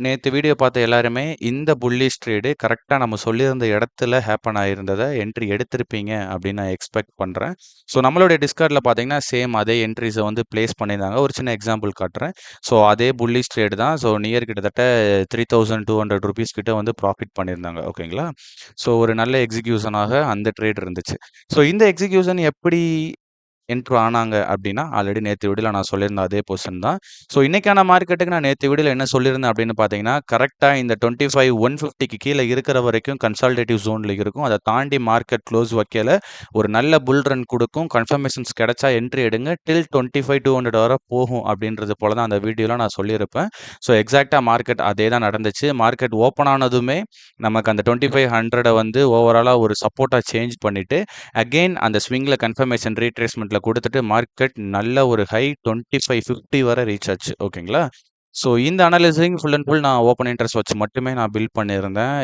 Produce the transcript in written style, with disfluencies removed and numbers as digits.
நேத்து வீடியோ பார்த்த எல்லாருமே இந்த புல்லிஷ் ட்ரேடு கரெக்ட்டா நம்ம சொல்லியிருந்த இடத்துல ஹேப்பன் ஆயிருந்தத என்ட்ரி எடுத்திருப்பீங்க அப்படின்னு நான் எக்ஸ்பெக்ட் பண்றேன். ஸோ நம்மளுடைய டிஸ்கார்ட்ல பார்த்தீங்கன்னா, சேம் அதே என்ட்ரீஸ வந்து பிளேஸ் பண்ணியிருந்தாங்க. ஒரு சின்ன எக்ஸாம்பிள் காட்டுறேன். ஸோ அதே புல்லிஷ் ட்ரேடு தான். ஸோ நியர் கிட்டத்தட்ட ₹3200 கிட்ட வந்து ப்ராஃபிட் பண்ணியிருந்தாங்க. ஓகேங்களா? ஸோ ஒரு நல்ல எக்ஸிகியூஷனாக அந்த ட்ரேட் இருந்துச்சு. ஸோ இந்த எக்ஸிகியூஷன் எப்படி என்ட்ரு ஆனாங்க அப்படின்னா, ஆல்ரெடி நேத்து வீடியோல நான் சொல்லியிருந்த அதே பொசிஷன் தான். ஸோ இன்னைக்கான மார்க்கெட்டுக்கு நான் நேத்து வீடியோல என்ன சொல்லியிருந்தேன் அப்படின்னு பார்த்தீங்கன்னா, கரெக்ட்டா இந்த 25,150க்கு கீழ இருக்கிற வரைக்கும் கன்சால்டேட்டிவ் ஜோன்ல இருக்கும். அத தாண்டி மார்க்கெட் க்ளோஸ் வைக்கல. ஒரு நல்ல புல் ரன் குடுக்கும். கன்ஃபர்மேஷன்ஸ் கிடைச்சா என்ட்ரி எடுங்க. டில் 25,200 வர போகும் அப்படின்றது போல தான் அந்த வீடியோல நான் சொல்லியிருப்பேன். ஸோ எக்ஸாக்ட்டா மார்க்கெட் அதே தான் நடந்துச்சு. மார்க்கெட் ஓப்பன் ஆனதுமே நமக்கு அந்த 2500 வந்து ஓவராலா ஒரு சப்போர்ட்டா சேஞ்ச் பண்ணிட்டு, அகெயின் அந்த ஸ்விங்ல கன்ஃபர்மேஷன் ரீட்ரேஸ்மென்ட்ல குடுத்துட்டு மார்க்கெட் நல்ல ஒரு ஹை 2550 வரை ரீச் ஆச்சு. ஓகேங்களா? ஸோ இந்த அனலைசிங் ஃபுல் அண்ட் ஃபுல் நான் ஓப்பன் இன்ட்ரெஸ்ட் வச்சு மட்டுமே நான் பில்ட் பண்ணியிருந்தேன்.